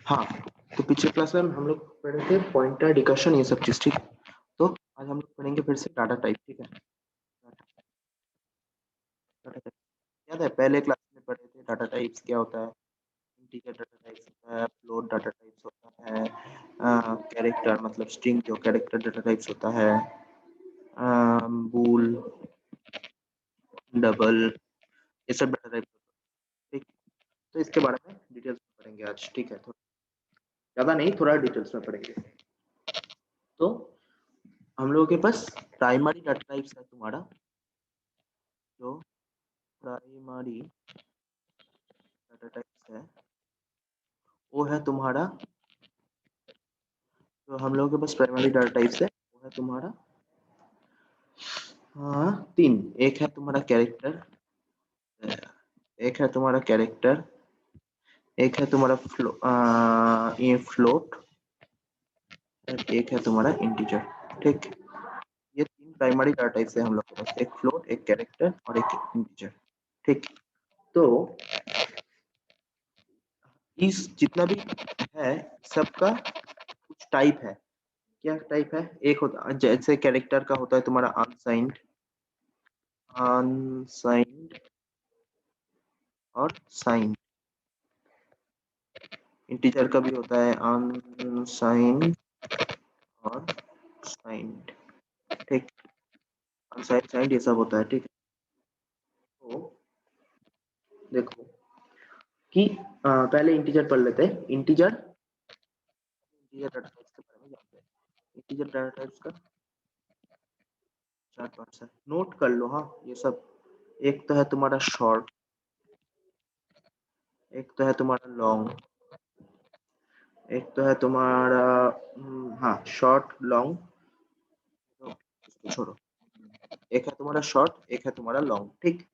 हाँ, तो पिछले क्लास में हम लोग पढ़े थे पॉइंटर, डिकशन, ये सब चीज, ठीक है। तो आज हम लोग पढ़ेंगे फिर से डाटा टाइप, ठीक है। डाटा टाइप याद है, पहले क्लास में पढ़े थे डाटा टाइप्स क्या होता है। इंटीजर डाटा टाइप्स होता है, फ्लोट डाटा टाइप्स होता है, कैरेक्टर मतलब स्ट्रिंग जो कैरेक्टर डाटा टाइप्स होता है, बूल, डबल, ये सब डाटा टाइप्स होता है, ठीक। तो इसके बारे में डिटेल्स में पढ़ेंगे आज, ठीक है। थोड़ा ज्यादा नहीं, थोड़ा डिटेल्स में पढ़ेंगे। तो हम लोगों के पास प्राइमरी डाटा टाइप्स है तुम्हारा, जो प्राइमरी डाटा टाइप्स है वो है तुम्हारा, जो हम लोगों के पास प्राइमरी डाटा टाइप्स है वो है तुम्हारा, हाँ, तीन। एक है तुम्हारा कैरेक्टर, एक है तुम्हारा कैरेक्टर, एक है तुम्हारा ये फ्लोट, और एक है तुम्हारा इंटीजर, ठीक। ये तीन प्राइमरी डाटा टाइप्स है हम लोग के पास, एक फ्लोट, एक कैरेक्टर और एक इंटीजर, ठीक। तो इस जितना भी है सबका कुछ टाइप है। क्या टाइप है? एक होता जैसे कैरेक्टर का होता है तुम्हारा अनसाइंड, अनसाइंड और साइंड। इंटीजर का भी होता है अनसाइंड और साइंड, ठीक। अनसाइंड साइंड ये सब होता है, ठीक है। तो देखो कि पहले इंटीजर पढ़ लेते हैं। इंटीजर इंटीजर डाटा टाइप्स के बारे में जानते हैं। इंटीजर डाटा टाइप्स का चार पार्ट्स है, नोट कर लो। हाँ, ये सब। एक तो है तुम्हारा शॉर्ट, एक तो है तुम्हारा लॉन्ग, एक तो है तुम्हारा हाँ शॉर्ट लॉन्ग, तो इसको छोड़ो। एक है तुम्हारा शॉर्ट, एक है तुम्हारा लॉन्ग, ठीक।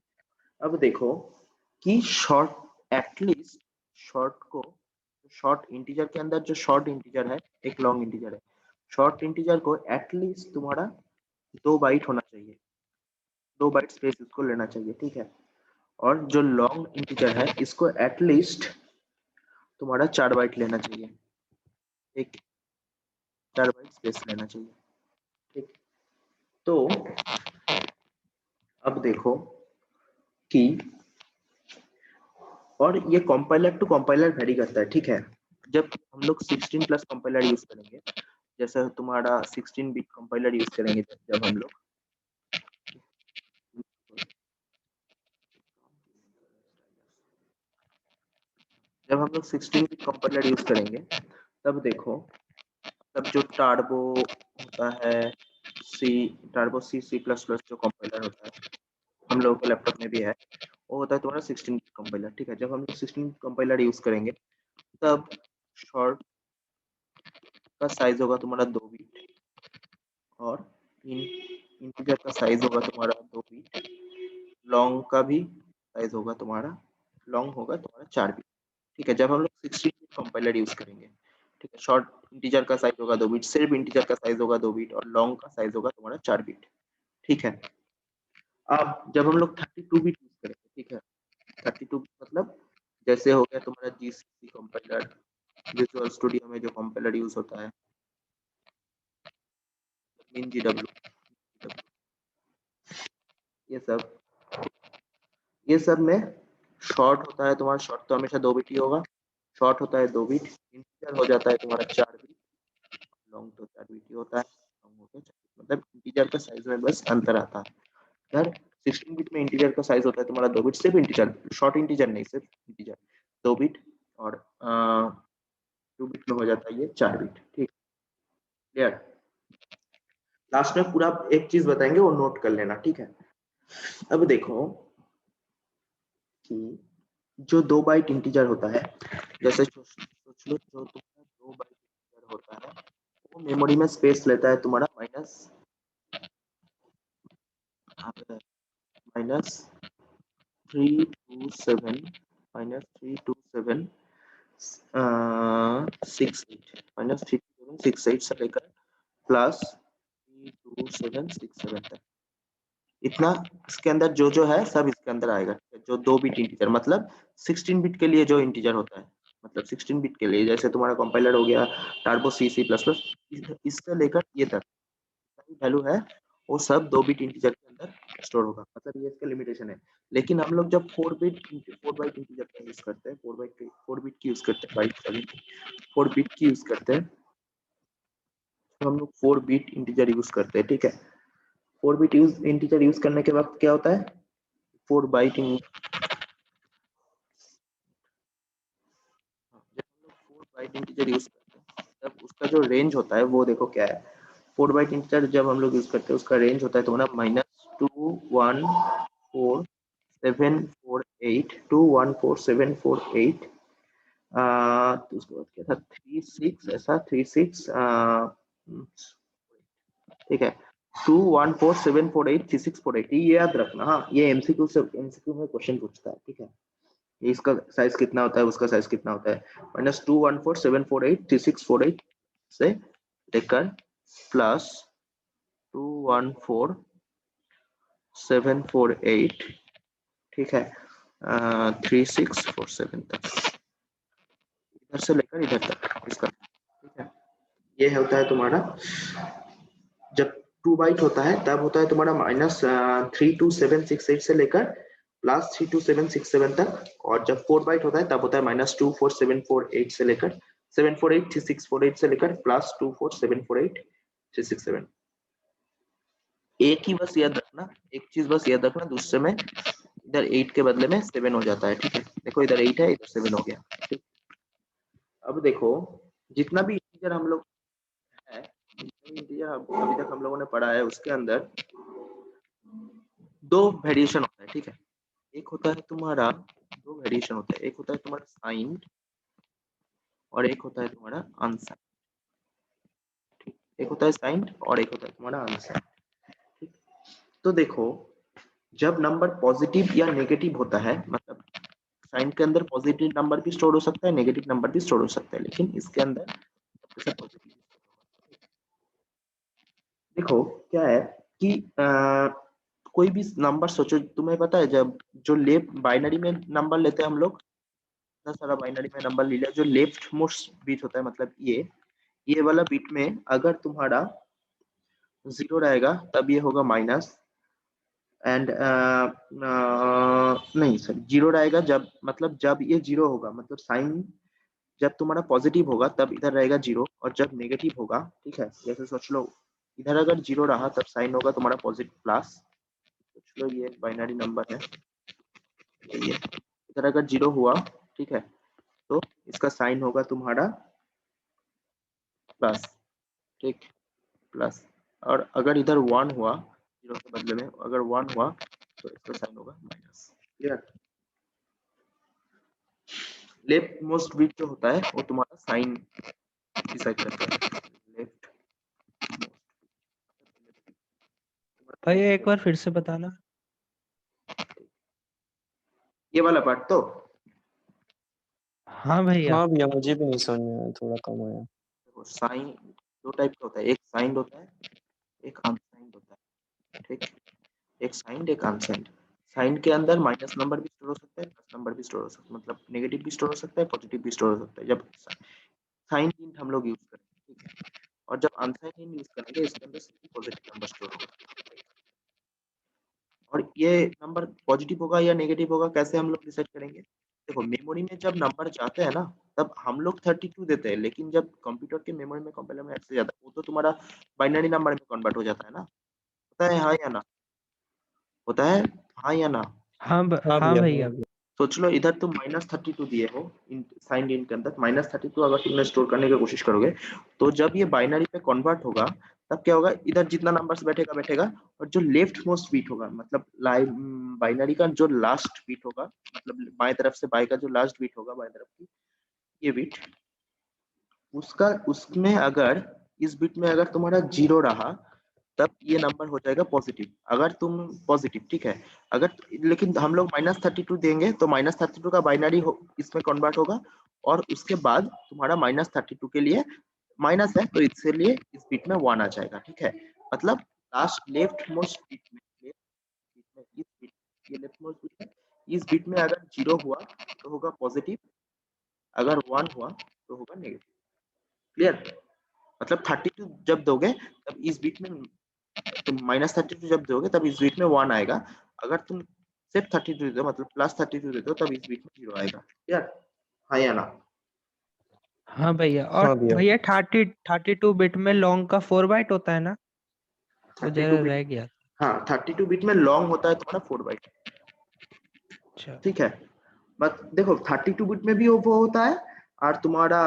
अब देखो कि शॉर्ट एटलीस्ट शॉर्ट को, शॉर्ट इंटीजर के अंदर जो शॉर्ट इंटीजर है एक लॉन्ग इंटीजर है, शॉर्ट इंटीजर को एटलीस्ट तुम्हारा 2 बाइट होना चाहिए, 2 बाइट स्पेस इसको लेना चाहिए, ठीक है। और जो लॉन्ग इंटीजर है इसको एटलीस्ट तुम्हारा 4 बाइट लेना चाहिए, ठीक। 4 बाइट स्पेस लेना चाहिए, ठीक। तो अब देखो कि, और ये कंपाइलर टू कंपाइलर वेरी करता है, ठीक है। जब हम लोग 16+ कंपाइलर यूज करेंगे, जैसे तुम्हारा 16 बिट कंपाइलर यूज करेंगे, जब हम लोग जब हम लोग 16 बिट कंपाइलर यूज करेंगे, तब देखो, तब जो टार्बो होता है, सी टार्बो सी प्लस प्लस जो कंपाइलर होता है हम लोगों के लैपटॉप में भी है, वो होता है तुम्हारा 16 कंपाइलर, ठीक है। जब हम लोग 16 कंपाइलर यूज करेंगे तब शॉर्ट का साइज होगा तुम्हारा 2 बिट, और इंटीजर का साइज होगा तुम्हारा 2 बिट, लॉन्ग का भी साइज होगा तुम्हारा, लॉन्ग होगा तुम्हारा 4 बिट, ठीक है। जब हम लोग 16 बिट कंपाइलर यूज करेंगे, ठीक है, शॉर्ट इंटीजर का साइज होगा 2 बिट, सिर्फ इंटीजर का साइज होगा 2 बिट, और लॉन्ग का साइज होगा तुम्हारा 4 बिट, ठीक है। अब जब हम लोग 32 बिट यूज करेंगे, ठीक है, 32 मतलब जैसे हो गया तुम्हारा जीसीसी कंपाइलर, विजुअल स्टूडियो में जो कंपाइलर यूज होता है, WinGW, ये सब, ये सब में शॉर्ट होता है तुम्हारा, शॉर्ट तो हमेशा 2 बिट ही होगा, शॉर्ट होता है 2 बिट, इंटीजर हो जाता है तुम्हारा 4 बिट, लॉन्ग तो 4 बिट ही होता है, लॉन्ग होता है 4 बिट। मतलब इंटीजर का साइज में बस अंतर आता है। यार 16 बिट में इंटीजर का साइज होता है तुम्हारा 2 बिट, सिर्फ इंटीजर, शॉर्ट इंटीजर नहीं, सिर्फ इंटीजर 2 बिट, और 2 बिट में हो जाता है ये 4 बिट, ठीक। क्लियर? लास्ट में पूरा एक चीज बताएंगे, वो नोट कर लेना, ठीक है। अब देखो कि जो 2 बाइट इंटीजर होता है, जैसे सोच लो, जो तुम्हारा 2 बाइट इंटीजर होता है वो मेमोरी में स्पेस लेता है तुम्हारा माइनस 327, -327 68, -32768 से लेकर +32767 तक, इतना इसके अंदर जो जो है सब इसके अंदर आएगा, जो 2 बिट इंटीजर, मतलब 16 बिट के लिए जो इंटीजर होता है, मतलब 16 बिट के लिए, जैसे तुम्हारा कंपाइलर हो गया टार्बो सी सी प्लस प्लस, इससे लेकर ये तक वैल्यू है वो सब 2 बिट इंटीजर के अंदर स्टोर होगा, मतलब ये इसका लिमिटेशन है। लेकिन हम लोग जब 4 बाइट इंटीजर का यूज करते हैं, 4 बिट की यूज करते हैं, बाइट सॉरी 4 बिट की यूज करते हैं, तो हम लोग 4 बिट इंटीजर यूज करते हैं, ठीक है। 4 बिट इंटीजर यूज करने के वक्त क्या होता है, 4 बाइट इंटीजर यूज करते हैं तब उसका जो रेंज होता है वो देखो क्या है। 4 बाइट इंटीजर जब हम लोग यूज करते हैं उसका रेंज होता है तुम्हारा -21478 तो उसके बाद क्या था 36 ऐसा 36 ठीक है 214748364 ये याद रखना। हाँ ये एमसीक्यू में क्वेश्चन पूछता है, ठीक है। इसका साइज कितना होता है, उसका साइज कितना होता है, -214748364 से लेकर प्लस 21474 ठीक है 3647 तक, इधर से लेकर इधर तक इसका, ठीक है। ये होता है तुम्हारा जब 2 बाइट होता है तब होता है तुम्हारा -32768 से लेकर +32767 तक, और जब 4 बाइट होता है तब होता है -24748 से लेकर 7483648 से लेकर +247483667। एक ही बस याद रखना, एक चीज बस याद रखना, दूसरे में इधर 8 के बदले में 7 हो जाता है, ठीक है। देखो इधर 8 है इधर 7 हो गया, ठीक। अब देखो जितना भी इंटीजर हम लोग है, इंटीजर अभी तक हम लोगों ने पढ़ा है उसके अंदर 2 वेरिएशन होता है, ठीक है। एक होता है तुम्हारा 2 वेरिएशन होता है, एक होता है तुम्हारा साइंड और एक होता है तुम्हारा अनसाइंड, ठीक। एक होता है साइंड और एक होता है तुम्हारा अनसाइंड, ठीक। तो देखो जब नंबर पॉजिटिव या नेगेटिव होता है, मतलब साइन के अंदर पॉजिटिव नंबर भी स्टोर हो सकता है, नेगेटिव नंबर भी स्टोर हो सकता है, लेकिन इसके अंदर पॉजिटिव। देखो क्या है कि कोई भी नंबर सोचो, तुम्हें पता है जब जो लेफ्ट बाइनरी में नंबर लेते हैं हम लोग, इतना सारा बाइनरी में नंबर ले लिया, जो लेफ्ट मोस्ट बिट होता है, मतलब ये वाला बिट में अगर तुम्हारा 0 रहेगा तब ये होगा माइनस, एंड नहीं सर 0 रहेगा जब, मतलब जब ये 0 होगा, मतलब साइन जब तुम्हारा पॉजिटिव होगा तब इधर रहेगा 0, और जब नेगेटिव होगा, ठीक है, जैसे सोच लो इधर अगर 0 रहा तब साइन होगा तुम्हारा पॉजिटिव प्लस, सोच लो ये बाइनरी नंबर है, ये इधर अगर 0 हुआ, ठीक है, तो इसका साइन होगा तुम्हारा प्लस, ठीक, प्लस। और अगर इधर 1 हुआ 0 के बदले में, अगर 1 हुआ तो इसका साइन होगा minus, clear. Left most bit जो होता है वो तुम्हारा साइन डिसाइड करता है, लेफ्ट भाई एक बार फिर से बताना। ये वाला पार्ट तो हाँ भैया। हाँ भैया मुझे भी नहीं समझ में आया, थोड़ा कम आया। साइन 2 टाइप का होता है, एक साइंड होता है एक अनसाइंड होता है, ठीक। एक साइंड एक अनसाइंड। साइंड के अंदर माइनस नंबर भी स्टोर हो सकता है, प्लस नंबर भी स्टोर हो सकता है, मतलब नेगेटिव भी स्टोर हो सकता है, पॉजिटिव भी स्टोर हो सकता है, जब साइन हिंट हम लोग यूज करते हैं, ठीक है। और जब अनसाइंड हिंट यूज करेंगे इसके अंदर सिर्फ पॉजिटिव नंबर स्टोर होगा, और ये नंबर पॉजिटिव होगा या नेगेटिव होगा कैसे हम लोग डिसाइड करेंगे। देखो मेमोरी में जब नंबर जाते हैं ना तब हम लोग 32 देते हैं, लेकिन जब कंप्यूटर के मेमोरी में कंपाइलर में ऐसे जाता है वो तो तुम्हारा बाइनरी नंबर में कन्वर्ट हो जाता है ना, होता है हाँ या ना, होता है हाँ या ना। हाँ हाँ हाँ भैया भैया। हाँ। सोच लो इधर तुम -32 दिए हो साइंड इन के अंदर, -32 अगर तुमने स्टोर करने की कोशिश करोगे तो जब ये बाइनरी पे कन्वर्ट होगा तब क्या होगा, इधर जितना नंबर्स बैठेगा बैठेगा, और जो लेफ्ट मोस्ट बीट होगा, मतलब बाइनरी का जो लास्ट बीट होगा, मतलब बाएं तरफ से बाएं का जो लास्ट बीट होगा बाएं तरफ की ये बीट, उसका उसमें अगर इस बीट में अगर तुम्हारा 0 रहा तब ये नंबर हो जाएगा पॉजिटिव, अगर तुम पॉजिटिव, ठीक है। अगर लेकिन हम लोग -32 देंगे तो -32 का बाइनरी इसमें कन्वर्ट होगा, और उसके बाद तुम्हारा -32 के लिए माइनस है तो इसलिए इस बिट में 1 आ जाएगा, ठीक है। मतलब लास्ट लेफ्ट मोस्ट बिट में इस बिट ये लेफ्ट मोस्ट बिट है, इस बिट में अगर 0 हुआ तो होगा पॉजिटिव, अगर 1 हुआ तो होगा नेगेटिव। क्लियर? मतलब 32 जब दोगे तब इस बीट में तुम -32 जब दोगे तब इस बीट में 1 आएगा। अगर तुम सिर्फ 32 दे दो मतलब +32 दे दो तब इस बीट में 0 आएगा। क्लियर? हाँ या ना? हाँ भैया। और हाँ भैया। भैया 32 बिट में लॉन्ग का 4 बाइट होता है ना? वो 32 जरा बिट, रह गया। हाँ 32 बिट में लॉन्ग होता है तुम्हारा 4 बाइट। अच्छा। ठीक है, बट देखो 32 बिट में भी वो होता है और तुम्हारा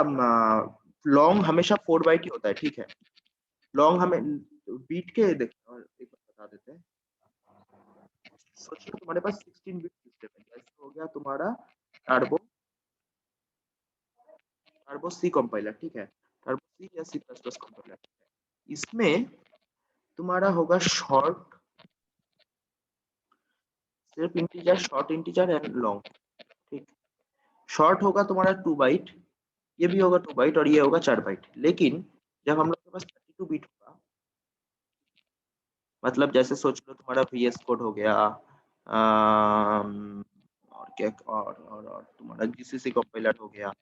लॉन्ग हमेशा 4 बाइट ही होता है। ठीक है, लॉन्ग हमें बीट के देखो एक बार बता देते हैं। सोचिए तुम्हारे पास 16 बिट सिस्टम है, जैसे हो गया तुम्हारा टर्बो सी कंपाइलर। ठीक है, टर्बो सी या सी प्लस प्लस कंपाइलर। इसमें तुम्हारा होगा शॉर्ट, सिर्फ integer, short integer and long. ठीक, शॉर्ट होगा तुम्हारा 2 बाइट, ये भी होगा 2 बाइट और ये होगा 4 बाइट। लेकिन जब हम लोग के पास 32 बिट होगा, मतलब जैसे सोच लो तुम्हारा VS कोड हो गया, और क्या और तुम्हारा GCC कंपाइलर हो गया।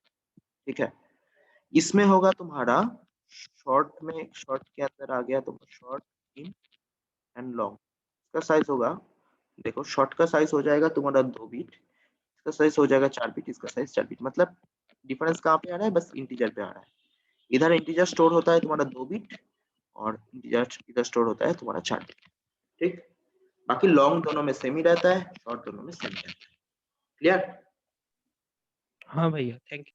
ठीक है, इसमें होगा तुम्हारा शॉर्ट में, शॉर्ट के अंदर आ गया तो शॉर्ट इन एंड लॉन्ग। इसका साइज होगा, देखो शॉर्ट का साइज हो जाएगा तुम्हारा 2 बिट, इसका साइज हो जाएगा 4 बिट, इसका साइज 4 बिट। मतलब डिफरेंस कहाँ पे आ रहा है? बस इंटीजर पे आ रहा है। इधर इंटीजर स्टोर होता है तुम्हारा 2 बिट और इंटीजर इधर स्टोर होता है तुम्हारा 4 बिट। ठीक, बाकी लॉन्ग दोनों में सेम ही रहता है, शॉर्ट दोनों में सेम रहता है। क्लियर? हाँ भैया, थैंक यू।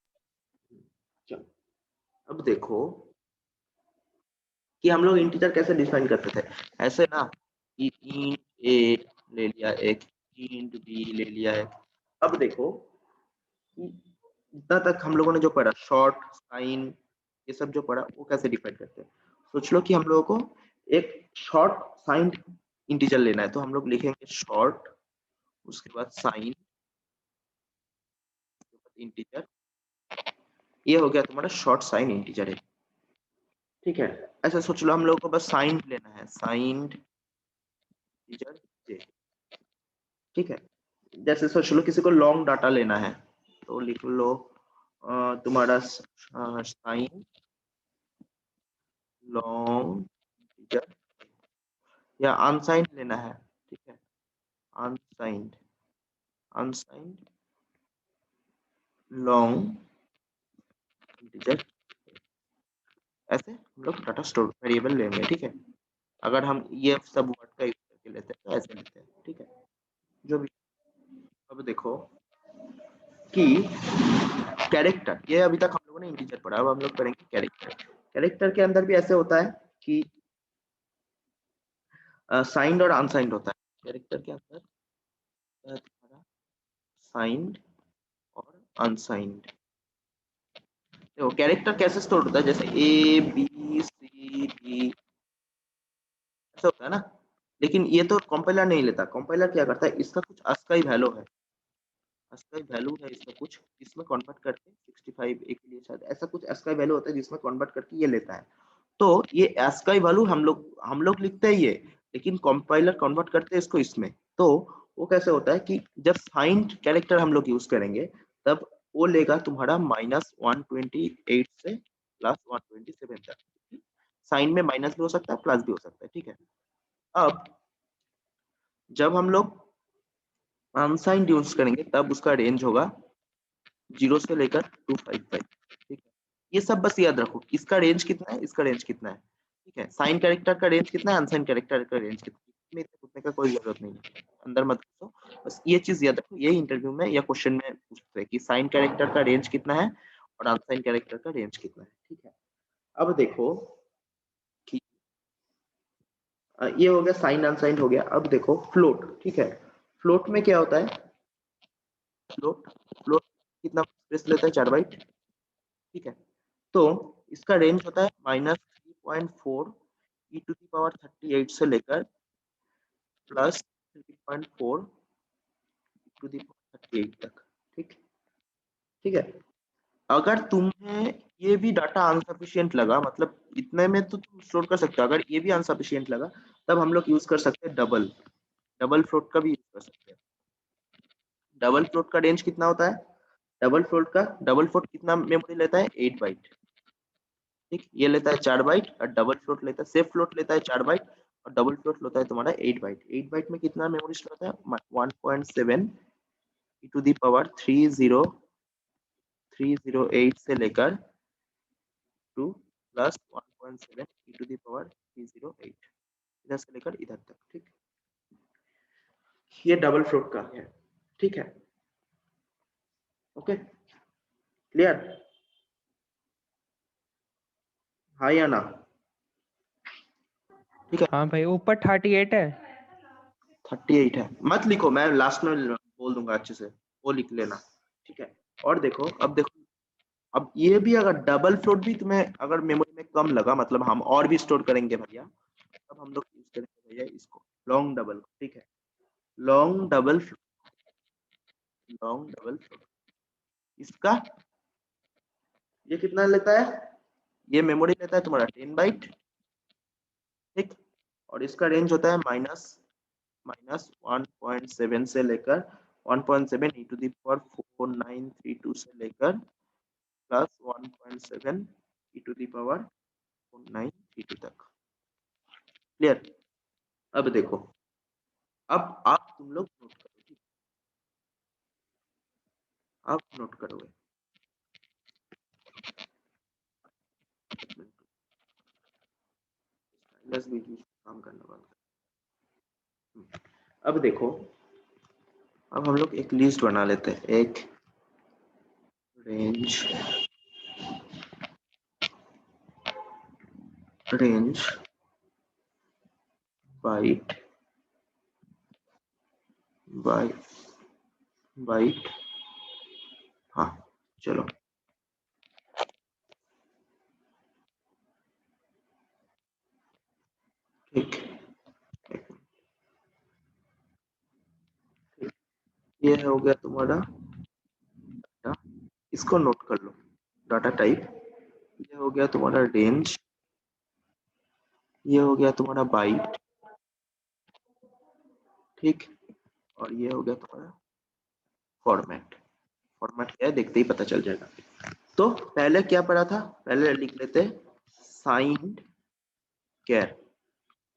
चलो अब देखो कि हम लोग इंटीजर कैसे डिफाइन करते थे। ऐसे ना कि इंट ए ले लिया एक, इंट बी ले लिया एक। अब देखो कि इतना तक हम लोगों ने जो पढ़ा, शॉर्ट, साइन, ये सब जो पढ़ा वो कैसे डिफाइन करते हैं। सोच लो कि हम लोगों को एक शॉर्ट साइन इंटीजर लेना है, तो हम लोग लिखेंगे शॉर्ट, उसके बाद साइन, इंटीजर। ये हो गया तुम्हारा शॉर्ट साइन इंटीजर है। ठीक है, ऐसा सोच लो हम लोगों को बस साइन लेना है, साइन इंटीजर जे। ठीक है, जैसे सोच लो किसी को लॉन्ग डाटा लेना है तो लिख लो तुम्हारा साइन लॉन्ग इंटीजर, या अनसाइंड लेना है। ठीक है, अनसाइंड, अनसाइंड लॉन्ग इंटीजर। ऐसे हम लोग डाटा स्टोर वेरिएबल लेंगे। ठीक है, अगर हम ये सब वर्ड का यूज करके लेते हैं तो ऐसे लेते हैं। ठीक है, जो भी। अब देखो कि कैरेक्टर, ये अभी तक हम लोगों ने इंटीजर पढ़ा, अब हम लोग पढ़ेंगे कैरेक्टर। कैरेक्टर के अंदर भी ऐसे होता है कि साइंड और अनसाइंड होता है। कैरेक्टर के अंदर तुम्हारा साइंड और अनसाइंड। देखो कैरेक्टर कैसे स्टोर होता है, जैसे ABCD ऐसा होता है ना। लेकिन ये तो कंपाइलर नहीं लेता। कंपाइलर क्या करता है, इसका कुछ ASCII वैल्यू है, ASCII वैल्यू है इसका कुछ, इसमें कन्वर्ट करके 65 एक लिए शायद ऐसा कुछ ASCII वैल्यू होता है जिसमें कन्वर्ट करके ये लेता है। तो ये ASCII वैल्यू हम लोग लिखते हैं ये, लेकिन कंपाइलर कन्वर्ट करते हैं इसको इसमें। तो वो कैसे होता है कि जब साइंड कैरेक्टर हम लोग यूज करेंगे तब वो लेगा तुम्हारा -128 से +127 तक। साइन में माइनस भी हो सकता है, प्लस भी हो सकता है। ठीक है, अब जब हम लोग अनसाइंड यूज करेंगे तब उसका रेंज होगा 0 से लेकर 255। ठीक है, ये सब बस याद रखो, इसका रेंज कितना है, इसका रेंज कितना है। ठीक है, साइन कैरेक्टर का रेंज कितना है, अनसाइन कैरेक्टर का रेंज कितना है, इतने पूछने का कोई जरूरत नहीं है, अंदर मत घुसो। बस ये चीज याद रखो, ये इंटरव्यू में या क्वेश्चन में पूछते हैं कि साइन कैरेक्टर का रेंज कितना है और अनसाइन कैरेक्टर का रेंज कितना है। ठीक है, अब देखो कि ये हो गया साइन अनसाइन हो गया। अब देखो फ्लोट। ठीक है, फ्लोट में क्या होता है, फ्लोट फ्लोट कितना स्पेस लेता है, 4 बाइट। ठीक है, तो इसका रेंज होता है -3.4 e⁻38 से लेकर +3.4 e⁻38 तक। ठीक, ठीक है, अगर तुम्हें ये भी डाटा अनसफिशिएंट लगा, मतलब इतने में तो तुम स्टोर कर सकते हो, अगर ये भी अनसफिशिएंट लगा तब हम लोग यूज कर सकते हैं डबल, डबल फ्लोट का भी यूज कर सकते हैं। डबल फ्लोट का रेंज कितना होता है, डबल फ्लोट कितना मेमोरी लेता है? 8 बाइट। ठीक, ये लेता है 4 बाइट और डबल फ्लोट लेता है, सेफ फ्लोट लेता है 4 बाइट और डबल फ्लोट लेता है तुम्हारा 8 बाइट। 8 बाइट में कितना मेमोरी स्टोर होता है? 1.7 टू दी पावर 308 से लेकर to plus 1.7 to the power 308, इधर से लेकर इधर तक। ठीक, ये डबल फ्लोट का है। ठीक है, ओके, क्लियर? हाँ या ना? ठीक है, हाँ भाई, ऊपर 38 है। 38 है, मत लिखो, मैं लास्ट में बोल दूंगा अच्छे से, वो लिख लेना। ठीक है, और देखो, अब देखो, अब ये भी अगर डबल फ्लोट भी तुम्हें अगर मेमोरी में कम लगा, मतलब हम और भी स्टोर करेंगे भैया, तब हम लोग यूज करेंगे भैया इसको, लॉन्ग डबल। ठीक है, लॉन्ग डबल फ्लोट इसका ये कितना लेता है? ये मेमोरी लेता है तुम्हारा 10 बाइट। ठीक, और इसका रेंज होता है माइनस 1.7 से लेकर 1.7 ई टू दी पावर 4932 से लेकर plus 1.7 e to the power 4932 तक। क्लियर? अब देखो, अब आप तुम लोग नोट करो, ठीक? आप नोट करोगे, काम करने वाला। अब देखो, अब हम लोग एक लिस्ट बना लेते हैं, एक रेंज बाइट बाइट। हाँ, चलो, ठीक, ये हो गया तुम्हारा डाटा, इसको नोट कर लो, डाटा टाइप। ये हो गया तुम्हारा रेंज, ये हो गया तुम्हारा बाइट। ठीक, और ये हो गया तुम्हारा फॉर्मेट। फॉर्मेट क्या है देखते ही पता चल जाएगा। तो पहले क्या पढ़ा था? पहले लिख लेते साइंड कैर।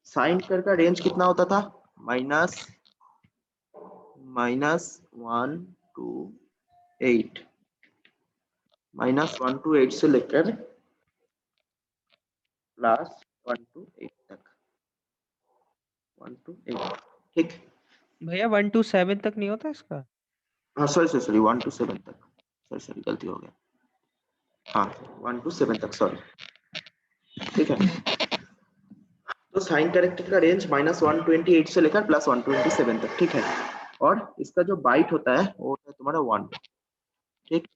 साइंड कैर का रेंज कितना होता था? माइनस 1 to 8 से लेकर प्लस 1 to 8 तक, 1 to 8। ठीक, भैया 1 to 7 तक नहीं होता इसका? हाँ सॉरी 1 to 7 तक, सॉरी गलती हो गया। हाँ, 1 to 7 तक, सॉरी। ठीक है, तो साइन कैरेक्टर का रेंज -128 से लेकर प्लस 127 तक। ठीक है, और इसका जो बाइट होता है वो होता है तुम्हारा 1। ठीक,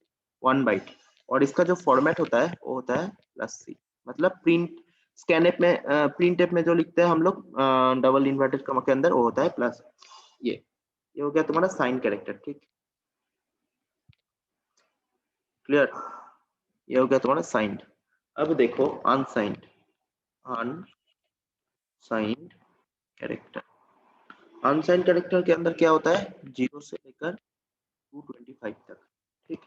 1 बाइट, और इसका जो फॉर्मेट होता है वो होता है +C। मतलब प्रिंट स्कैनएप में प्रिंट एप में जो लिखते हैं हम लोग डबल इन्वर्टेड कॉमा के अंदर, वो होता है प्लस। ये हो गया तुम्हारा साइन कैरेक्टर। ठीक, क्लियर? ये हो गया तुम्हारा साइंड। अब देखो अनसाइंड कैरेक्टर। अनसाइंड कैरेक्टर के अंदर क्या होता है? 0 से लेकर 225 तक। ठीक,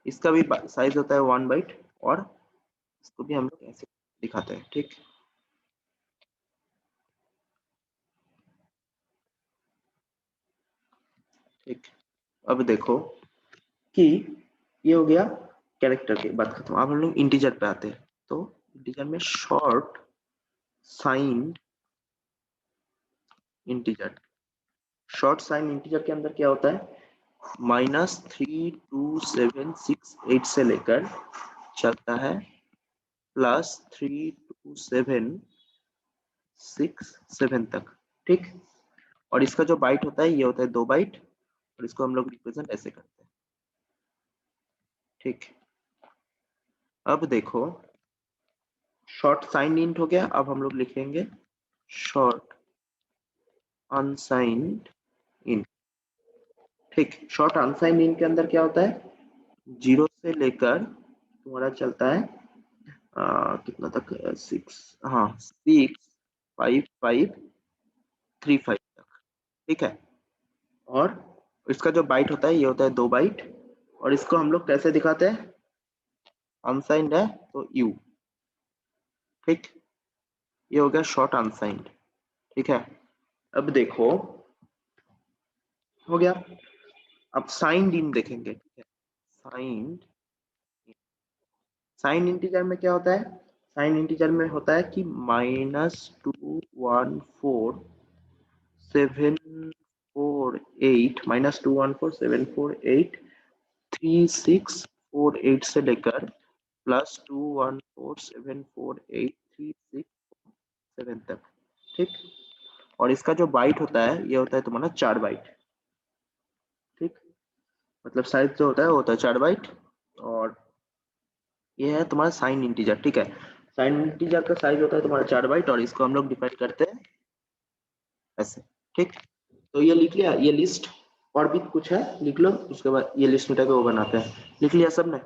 इसका भी साइज होता है 1 बाइट, और इसको भी हम लोग ऐसे दिखाते हैं। ठीक, ठीक, अब देखो कि ये हो गया कैरेक्टर की बात खत्म। अब हम लोग इंटीजर पे आते हैं। तो इंटीजर में short sign integer, short sign integer के अंदर क्या होता है? -32768 से लेकर चलता है +32767 तक। ठीक, और इसका जो बाइट होता है ये होता है 2 बाइट, और इसको हम लोग रिप्रेजेंट ऐसे करते हैं। ठीक, अब देखो शॉर्ट साइन इंट हो गया। अब हम लोग लिखेंगे शॉर्ट अनसाइंड इंट। ठीक, शॉर्ट अनसाइंड इंट के अंदर क्या होता है? 0 से लेकर तुम्हारा चलता है कितना तक? 65535 तक। ठीक है, और इसका जो बाइट होता है ये होता है 2 बाइट, और इसको हम लोग कैसे दिखाते हैं, अनसाइंड है तो यू, ठीक, ये हो गया शॉर्ट अनसाइंड, ठीक है। अब देखो हो गया, अब साइंड इन देखेंगे, ठीक है। साइंड इंटीजर में क्या होता है, साइन इंटीजर में होता है कि -214,748 -214,748,3648 से लेकर +214,748,3647 तक, ठीक। और इसका जो बाइट होता है ये होता है तुम्हारा 4 बाइट, ठीक। मतलब साइज जो होता है वो होता है 4 बाइट, और ये है तुम्हारा साइन इंटीजर, ठीक है। साइन इंटीजर का साइज होता है तुम्हारा 4 बाइट, और इसको हम लोग डिफाइन करते हैं ऐसे, ठीक। तो ये लिख लिया, ये लिस्ट, और भी कुछ है लिख लो, उसके बाद ये लिस्ट मिटा के वो बनाते हैं। लिख लिया सबने?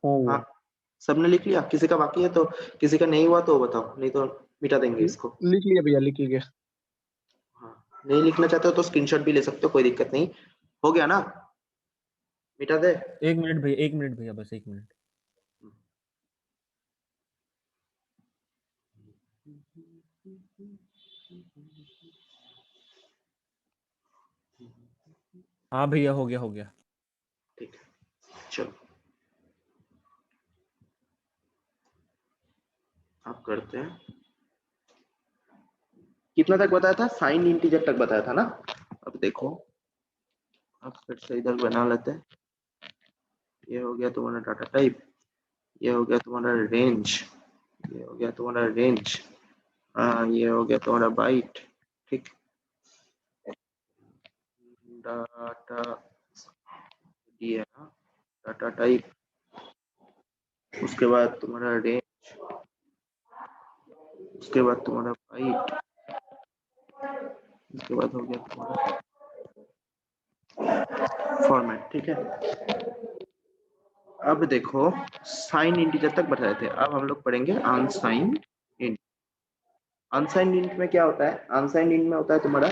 हाँ सबने लिख लिया, किसी का बाकी है तो, किसी का नहीं हुआ तो बताओ, नहीं तो मिटा देंगे इसको। लिख लिया भैया, लिख लिया। हाँ, नहीं लिखना चाहते हो तो स्क्रीनशॉट भी ले सकते हो, कोई दिक्कत नहीं। हो गया ना, मिटा दे? 1 मिनट भैया, 1 मिनट भैया, बस 1 मिनट। हाँ भैया, हो गया हो गया। ठीक है, चलो आप करते हैं। कितना तक बताया था, साइन इंटीजर तक बताया था ना। अब देखो, अब फिर से इधर बना लेते हैं। ये हो गया तुम्हारा डाटा टाइप, ये हो गया तुम्हारा रेंज, ये हो गया तुम्हारा रेंज, ये हो गया तुम्हारा बाइट, ठीक। डाटा ये है ना, डाटा टाइप, उसके बाद तुम्हारा रेंज, उसके बाद तुम्हारा बाइट, उसके बाद हो गया तुम्हारा फॉर्मेट, ठीक है। अब देखो साइन इंटीजर तक बताए थे, अब हम लोग पढ़ेंगे अनसाइंड इंट। अनसाइंड इंट में क्या होता है, अनसाइंड इंट में होता है तुम्हारा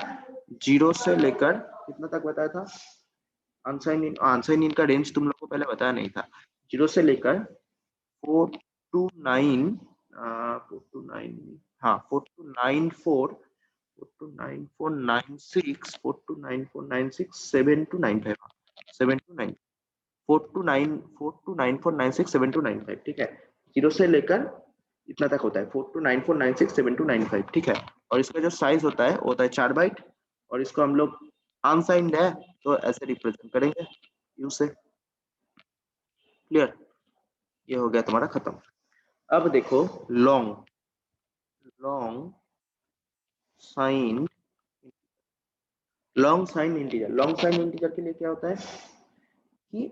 0 से लेकर कितना तक बताया था। अनसाइंड इंट का रेंज तुम लोग को पहले बताया नहीं था, 0 से लेकर 4 to 9, 4 to 9, हाँ 4 to 94, 4 to 9496, 4 to 9496, 7 to 95, 7 to 9, 4 to 9, 4 to 9496, 7 to 95, ठीक है। 0 से लेकर इतना तक होता है, 4 to 9496, 7 to 95, ठीक है। और इसका जो साइज होता है वो होता है 4 बाइट, और इसको हम लोग अनसाइंड है तो ऐसे रिप्रेजेंट करेंगे यू से, क्लियर। ये हो गया तुम्हारा खत्म। अब देखो long sign, long sign integer. Long sign integer के लिए क्या होता है कि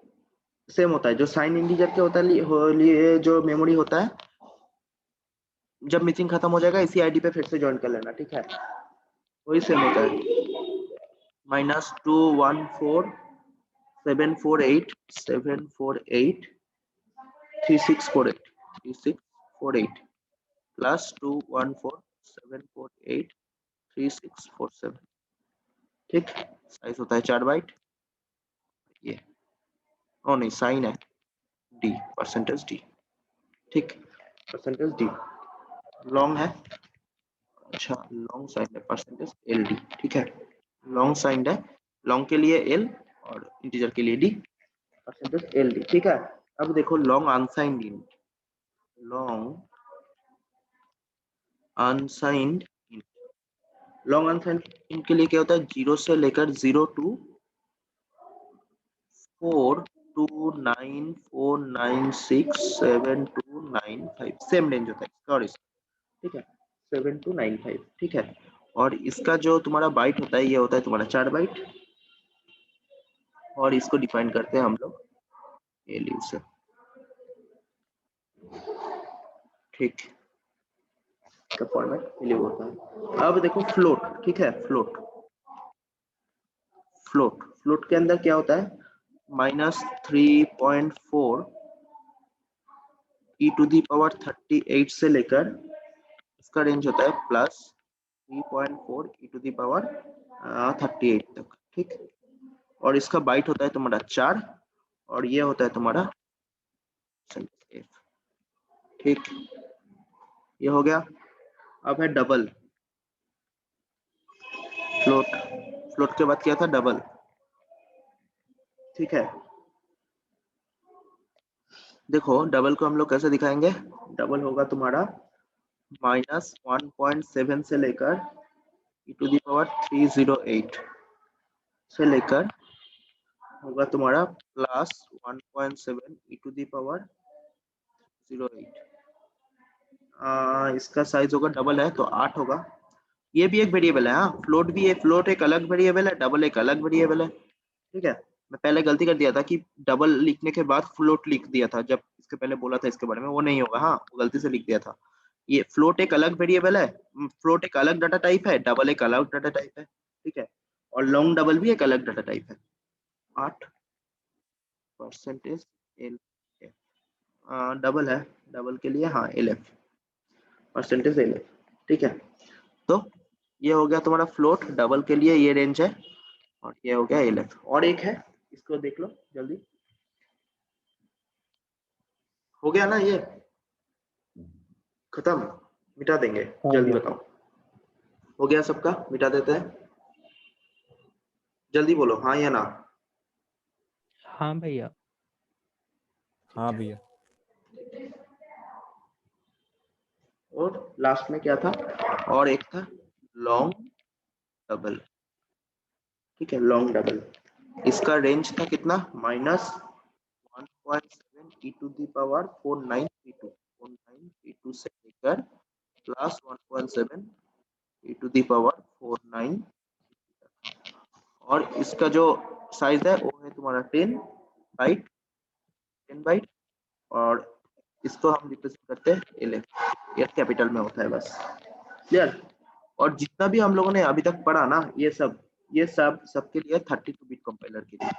सेम होता है, जो साइन इंटीजर के होता है लिए जो मेमोरी होता है, जब मिसिंग खत्म हो जाएगा इसी आईडी पे फिर से ज्वाइन कर लेना, ठीक है। वही सेम होता है, -214,748,748 3648 +214,748,3647, ठीक। साइज होता है 4 बाइट, ये ओ नहीं साइन है डी, परसेंटेज डी, ठीक, परसेंटेज डी। लॉन्ग है, अच्छा लॉन्ग साइन है परसेंटेज एल डी, ठीक है। लॉन्ग साइन है, लॉन्ग के लिए एल और इंटीजर के लिए डी, परसेंटेज एल डी, ठीक है। अब देखो long unsigned int, long unsigned int, long unsigned int के लिए क्या होता है, 0 से लेकर 0 to 429496725, सेम रेंज होता है इसका और इसका, ठीक है, 7 to 95, ठीक है। और इसका जो तुम्हारा बाइट होता है ये होता है तुम्हारा 4 बाइट, और इसको डिफाइन करते हैं हम लोग एलयू से, ठीक, इसका फॉर्मेट एलयू होता है। अब देखो फ्लोट, ठीक है, फ्लोट के अंदर क्या होता है, -3.4 e⁻38 से लेकर इसका रेंज होता है +3.4 e⁻38 तक, ठीक। और इसका बाइट होता है तुम्हारा 4 और ये होता है तुम्हारा f। ठीक, ये हो गया। अब है डबल। फ्लोट, फ्लोट के बाद क्या था? डबल। ठीक है, देखो डबल को हम लोग कैसे दिखाएंगे? डबल होगा तुम्हारा -1.7 से लेकर e⁻308 से लेकर होगा तुम्हारा +1.7 e⁻08। इसका साइज होगा डबल है तो 8 होगा। ये भी एक वेरिएबल है, हाँ, फ्लोट भी है। फ्लोट एक अलग वेरिएबल है, डबल एक अलग वेरिएबल है। ठीक है, मैं पहले गलती कर दिया था कि डबल लिखने के बाद फ्लोट लिख दिया था, जब इसके पहले बोला था इसके बारे में, वो नहीं होगा। हाँ, वो गलती से लिख दिया था। ये फ्लोट एक अलग वेरिएबल है, फ्लोट एक अलग डाटा टाइप है, डबल एक अलग डाटा टाइप है। ठीक है, और लॉन्ग डबल भी एक अलग डाटा टाइप है। 8% एल डबल है, डबल के लिए हाँ LF परसेंटेज LF। ठीक है, तो ये हो गया तुम्हारा फ्लोट। डबल के लिए ये रेंज है और ये हो गया LF। और एक है, इसको देख लो जल्दी। हो गया ना? ये खत्म, मिटा देंगे। हाँ जल्दी भैया। बताओ, हो गया सबका? मिटा देते हैं, जल्दी बोलो हाँ या ना। हाँ भैया। हाँ भैया। और लास्ट में क्या था? और एक था लॉन्ग डबल। ठीक है, लॉन्ग डबल। इसका रेंज था कितना? -1.7 e⁻4932 से लेकर +1.7 e⁻49। और इसका जो साइज है वो है तुम्हारा 10 बाइट। और इसको हम रिप्रेजेंट करते हैं LF। ये कैपिटल में होता है बस। क्लियर? और जितना भी हम लोगों ने अभी तक पढ़ा ना, ये सब सबके लिए 32 बिट कंपाइलर के लिए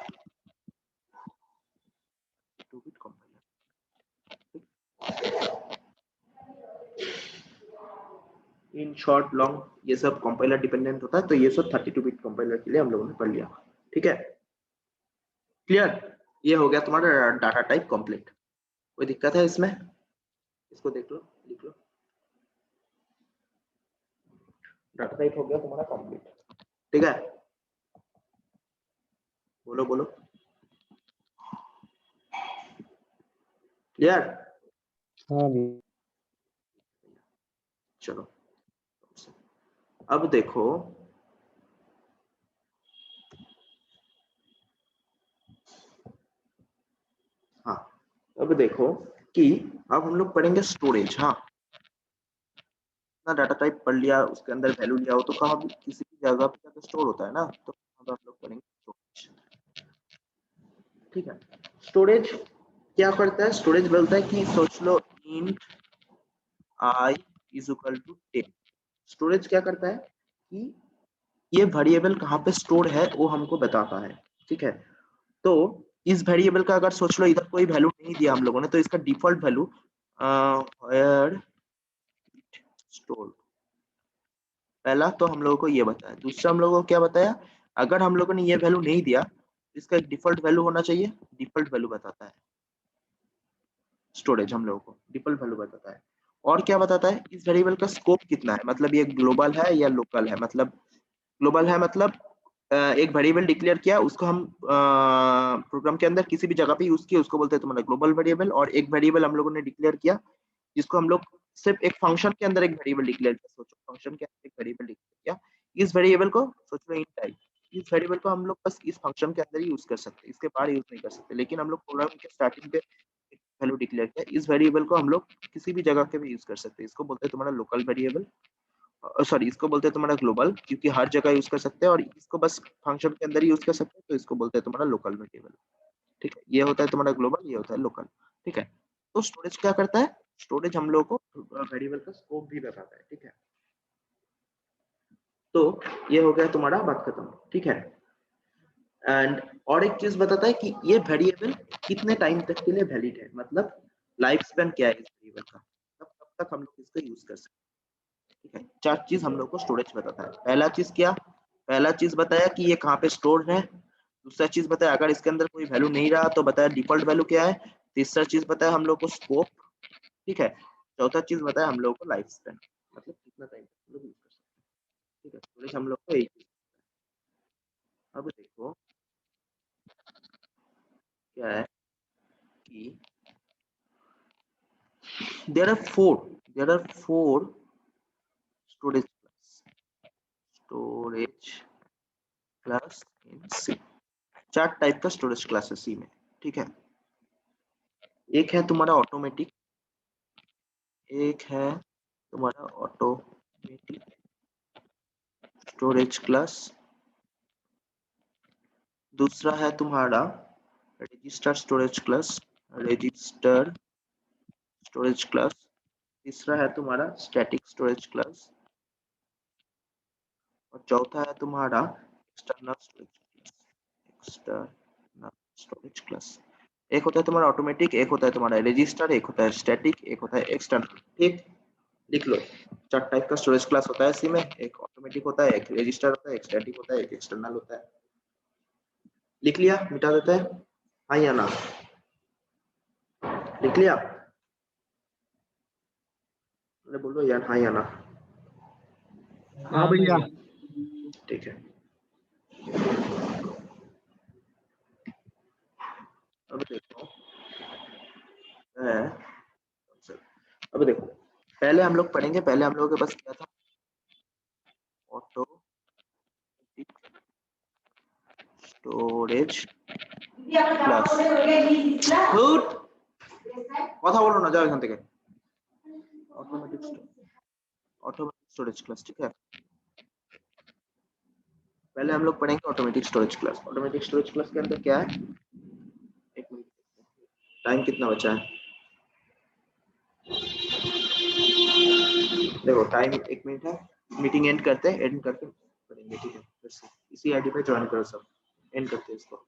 2 bit compiler. In short long ये सब कंपाइलर डिपेंडेंट होता है, तो ये सब 32 बिट कंपाइलर के लिए हम लोगों ने पढ़ लिया। ठीक है, क्लियर? ये हो गया तुम्हारा डाटा टाइप कंप्लीट। कोई दिक्कत है इसमें? इसको देख लो, लिख लो। डाटा टाइप हो गया तुम्हारा कंप्लीट। ठीक है, बोलो बोलो। क्लियर? हाँ भैया। चलो, अब देखो हाँ, अब देखो कि अब हम लोग पढ़ेंगे स्टोरेज। हाँ, डाटा टाइप पढ़ लिया, उसके अंदर वैल्यू लिया हो तो कहाँ भी किसी भी जगह पे जाकर स्टोर होता है ना, तो अब आप लोग पढ़ेंगे स्टोरेज। ठीक है, स्टोरेज क्या करता है? स्टोरेज बोलता है कि सोच लो int I is equal to 10। Storage क्या करता है कि ये वेरिएबल कहाँ पे स्टोर है वो हमको बताता है। ठीक है, तो इस वेरिएबल का अगर सोच लो इधर कोई वैल्यू नहीं दिया हम लोगों ने, तो इसका डिफॉल्ट वैल्यू वेयर स्टोर। पहला तो हम लोगों को ये बताया। दूसरा हम लोगों को क्या बताया? अगर हम लोगों ने ये वैल्यू नहीं दिया, इसका एक डिफॉल्ट वैल्यू होना चाहिए। डिफॉल्ट वैल्यू बताता है स्टोरेज, हम लोगों को डिफॉल्ट वैल्यू बताता है। और क्या बताता है? इस वेरिएबल का स्कोप कितना है, मतलब ये ग्लोबल है या लोकल है। मतलब ग्लोबल है मतलब एक वेरिएबल डिक्लेयर किया, उसको हम प्रोग्राम के अंदर किसी भी जगह पे यूज किया, उसको बोलते हैं तुम्हारा ग्लोबल वेरिएबल। और एक वेरिएबल हम लोगों ने डिक्लेयर किया जिसको हम लोग सिर्फ एक फंक्शन के अंदर एक वेरिएबल डिक्लेयर किया। सोचो फंक्शन के अंदर एक वेरिएबल डिक्लेयर किया, इस वेरिएबल को सोच लो इंट टाइप। इस वेरिएबल को हम लोग बस इस फंक्शन के अंदर ही यूज कर सकते हैं, इसके बाहर यूज नहीं कर सकते। लेकिन हम लोग प्रोग्राम के स्टार्टिंग पे एक वैल्यू डिक्लेयर किया, इस वेरिएबल को हम लोग किसी भी जगह के भी यूज कर सकते हैं। इसको बोलते हैं तुम्हारा लोकल वेरिएबल, सॉरी इसको बोलते हैं तुम्हारा ग्लोबल, क्योंकि हर जगह यूज कर सकते हैं। और इसको बस फंक्शन के अंदर ही यूज कर सकते हैं, तो इसको बोलते हैं तुम्हारा लोकल वेरिएबल। ठीक है, ये होता है तुम्हारा ग्लोबल, ये होता है लोकल। ठीक है, तो स्टोरेज क्या करता है? स्टोरेज हम लोग को वेरिएबल का स्कोप भी बताता है। ठीक है, तो ये हो गया तुम्हारा बात खत्म। ठीक है, एंड और एक चीज बताता है कि ये वेरिएबल कितने टाइम तक के लिए वैलिड है, मतलब लाइफ स्पैन क्या है इस वेरिएबल का, कब तक हम लोग इसको यूज कर सकते हैं। ठीक है, 4 चीज हम लोग को स्टोरेज बताता है। पहला चीज क्या? पहला चीज बताया कि ये कहाँ पे स्टोर है। दूसरा चीज बताया अगर इसके अंदर कोई वैल्यू नहीं रहा तो बताया डिफॉल्ट वैल्यू क्या है। तीसरा चीज बताया हम लोग को स्कोप, ठीक है। चौथा चीज बताया हम लोग को लाइफ स्पैन, मतलब कितना टाइम हम लोग यूज कर सकते हैं, ठीक है। स्टोरेज हम लोग को एक चीज। अब देखो क्या है कि there are four storage class in C। 4 type का स्टोरेज क्लास है सी में, ठीक है। एक है तुम्हारा ऑटोमेटिक, एक है तुम्हारा ऑटोमेटिक स्टोरेज क्लास, दूसरा है तुम्हारा register storage class, register storage class, तीसरा है तुम्हारा स्टैटिक स्टोरेज क्लास, और चौथा है तुम्हारा external storage class, external storage class. एक होता है तुम्हारा ऑटोमेटिक, एक होता है तुम्हारा रजिस्टर, एक होता है स्टैटिक, एक होता है एक्सटर्नल, ठीक। लिख लो 4 टाइप का स्टोरेज क्लास होता है सी में। एक ऑटोमेटिक होता है, एक रजिस्टर होता है, एक स्टैटिक होता है, एक एक्सटर्नल होता है। लिख लिया, मिटा देते हैं, हाँ या ना? लिख लिया? अरे बोलो यार हाँ या ना? हाँ भैया। ठीक है। अब देखो अब देखो पहले हम लोग पढ़ेंगे, पहले हम लोगों के पास क्या था, ऑटोमेटिक स्टोरेज क्लास। কথা বলো না, যাও এখান থেকে। ऑटोमेटिक स्टोरेज क्लास, ठीक है। पहले हम लोग पढ़ेंगे automatic storage class. Automatic storage class के अंदर क्या है, एक मिनट, टाइम कितना बचा है देखो, टाइम 1 मिनट है। मीटिंग एंड करते हैं, एंड करके पढ़ेंगे, ठीक है। इसी आईडी पे ज्वाइन करो सब, एंड करते हैं इसको।